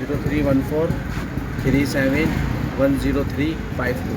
0314 37 10352.